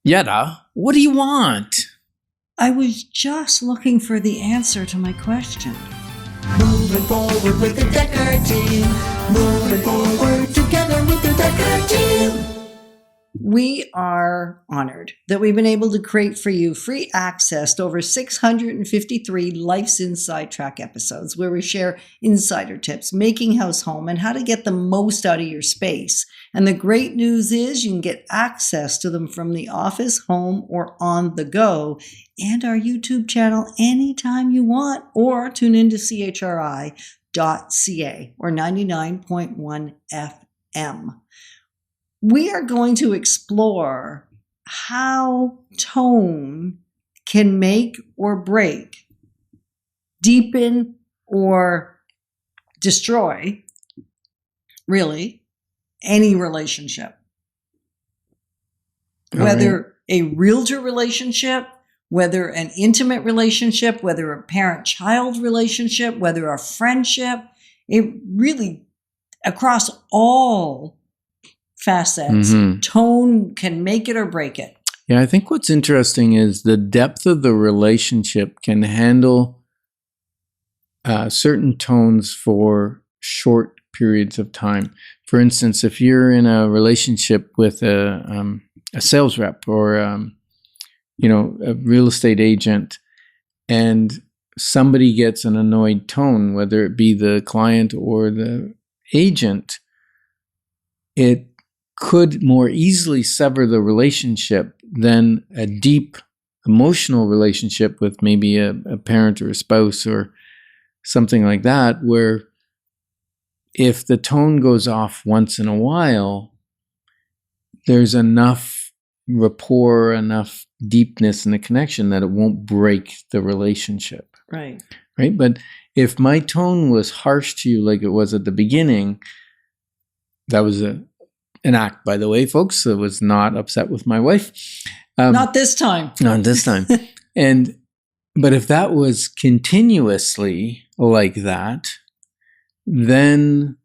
Yetta, what do you want? I was just looking for the answer to my question. Moving forward with the Dekker Team. Moving forward together with the Dekker Team. We are honored that we've been able to create for you free access to over 653 Life's Inside Track episodes where we share insider tips, making house home, and how to get the most out of your space. And the great news is you can get access to them from the office, home, or on the go, and our YouTube channel anytime you want, or tune into chri.ca or 99.1 FM. We are going to explore how tone can make or break, deepen or destroy, really, any relationship. Whether a realtor relationship, whether an intimate relationship, whether a parent-child relationship, whether a friendship, it really, across all facets, tone can make it or break it. Yeah, I think what's interesting is the depth of the relationship can handle certain tones for short periods of time. For instance, if you're in a relationship with a sales rep or a real estate agent, and somebody gets an annoyed tone, whether it be the client or the agent, it could more easily sever the relationship than a deep emotional relationship with maybe a parent or a spouse or something like that, where if the tone goes off once in a while, there's enough rapport, enough deepness in the connection that it won't break the relationship. Right. But if my tone was harsh to you like it was at the beginning, that was an act, by the way, folks. I was not upset with my wife. Not this time. Not this time. But if that was continuously like that, then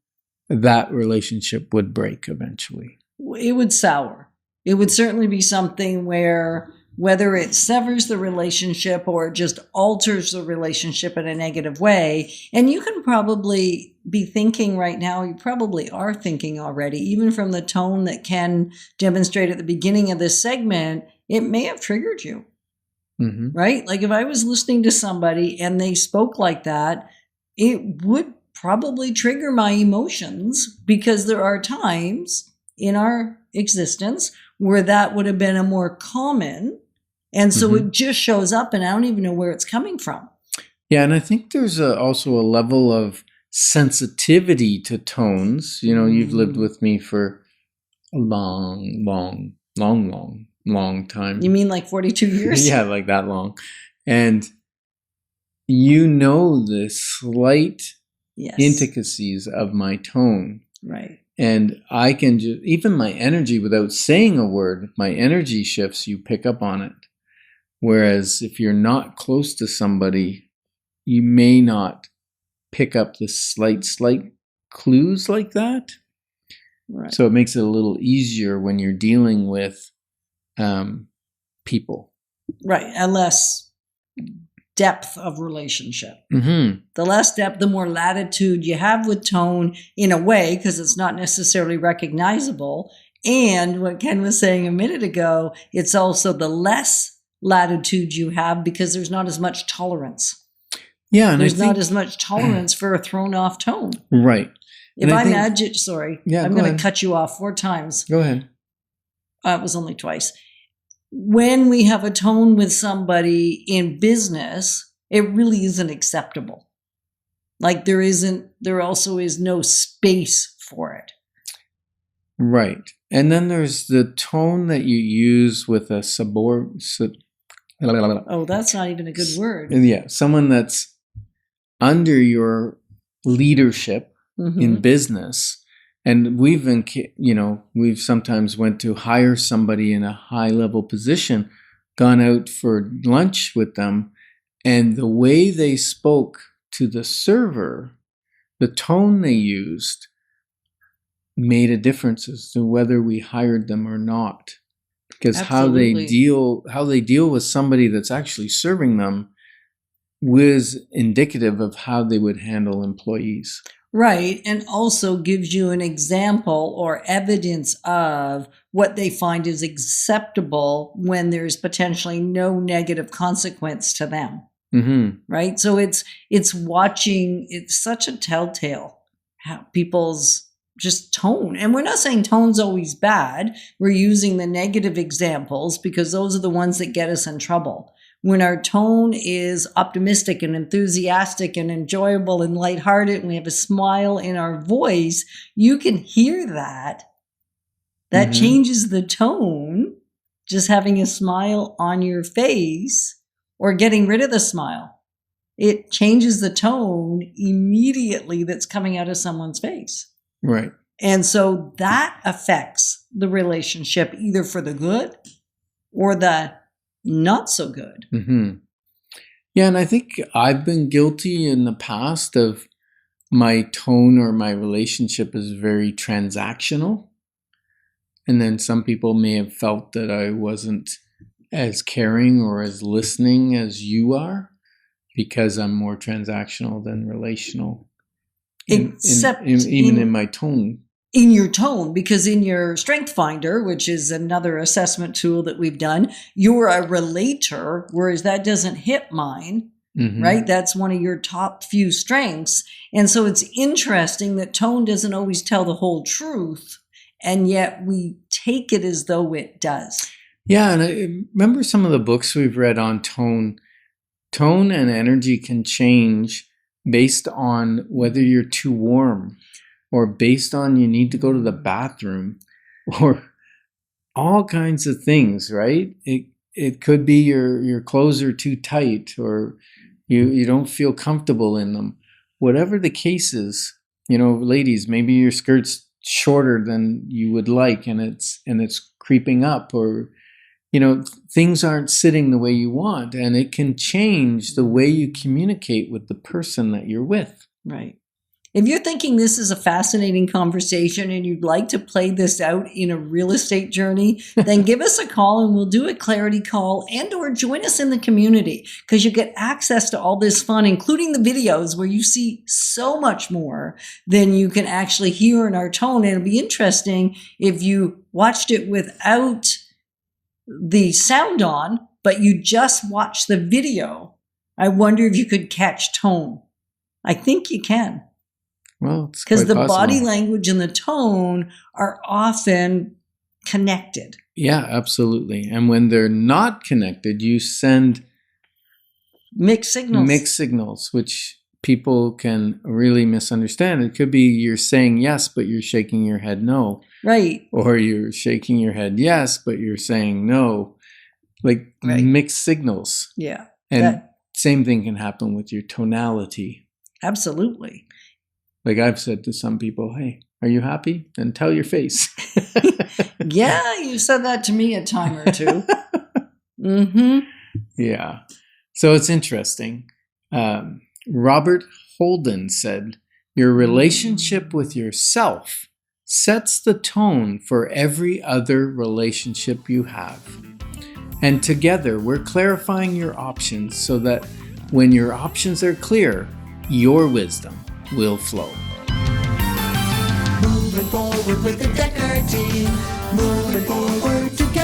that relationship would break eventually. It would sour. It would certainly be something where whether it severs the relationship or it just alters the relationship in a negative way. And you can probably be thinking right now, you probably are thinking already, even from the tone that Ken demonstrated at the beginning of this segment, it may have triggered you, right? Like if I was listening to somebody and they spoke like that, it would probably trigger my emotions, because there are times in our existence where that would have been a more common. And so it just shows up and I don't even know where it's coming from. Yeah. And I think there's also a level of sensitivity to tones. You know, you've lived with me for a long time. You mean like 42 years? Yeah, like that long. And you know the slight intricacies of my tone. Right. And I can just, even my energy, without saying a word, my energy shifts, you pick up on it. Whereas if you're not close to somebody, you may not pick up the slight clues like that. Right. So it makes it a little easier when you're dealing with people. Right. And less depth of relationship. The less depth, the more latitude you have with tone in a way, because it's not necessarily recognizable. And what Ken was saying a minute ago, it's also the less latitude you have because there's not as much tolerance. Yeah. And there's not as much tolerance for a thrown off tone. Right. If I'm I'm going to cut you off 4 times. Go ahead. It was only twice. When we have a tone with somebody in business, it really isn't acceptable. Like there also is no space for it. Right. And then there's the tone that you use with a Oh, that's not even a good word. Yeah. Someone that's under your leadership in business. And we've sometimes went to hire somebody in a high level position, gone out for lunch with them, and the way they spoke to the server, the tone they used made a difference as to whether we hired them or not. because how they deal with somebody that's actually serving them was indicative of how they would handle employees. Right, and also gives you an example or evidence of what they find is acceptable when there's potentially no negative consequence to them. Mm-hmm. Right? So it's watching, it's such a telltale how people's just tone. And we're not saying tone's always bad. We're using the negative examples because those are the ones that get us in trouble. When our tone is optimistic and enthusiastic and enjoyable and lighthearted, and we have a smile in our voice, you can hear that. That Mm-hmm. changes the tone, just having a smile on your face or getting rid of the smile. It changes the tone immediately that's coming out of someone's face. Right. And so that affects the relationship either for the good or the not so good. Mm-hmm. Yeah, and I think I've been guilty in the past of my tone or my relationship is very transactional. And then some people may have felt that I wasn't as caring or as listening as you are because I'm more transactional than relational. Except even in my tone. In your tone, because in your Strength Finder, which is another assessment tool that we've done, you're a relator, whereas that doesn't hit mine, Mm-hmm. right? That's one of your top few strengths. And so it's interesting that tone doesn't always tell the whole truth, and yet we take it as though it does. Yeah, and I remember some of the books we've read on tone. Tone and energy can change based on whether you're too warm or based on you need to go to the bathroom or all kinds of things, right? It could be your clothes are too tight or you don't feel comfortable in them. Whatever the case is, ladies, maybe your skirt's shorter than you would like and it's creeping up, or things aren't sitting the way you want, and it can change the way you communicate with the person that you're with. Right. If you're thinking this is a fascinating conversation and you'd like to play this out in a real estate journey, then give us a call and we'll do a clarity call and or join us in the community, because you get access to all this fun, including the videos where you see so much more than you can actually hear in our tone. And it'll be interesting if you watched it without the sound on, but you just watch the video. I wonder if you could catch tone. I think you can. Well, it's because quite the possible. body language and the tone are often connected. Yeah, absolutely. And when they're not connected, you send Mixed signals. Which people can really misunderstand. It could be you're saying yes, but you're shaking your head no. Right. Or you're shaking your head yes, but you're saying no. Like Right. mixed signals. Yeah. And same thing can happen with your tonality. Absolutely. Like I've said to some people, hey, are you happy? Then tell your face. Yeah, you said that to me a time or two. Mm-hmm. Yeah. So it's interesting. Robert Holden said, your relationship with yourself sets the tone for every other relationship you have. And together, we're clarifying your options so that when your options are clear, your wisdom will flow. Moving forward with the Dekker Team. Moving forward together.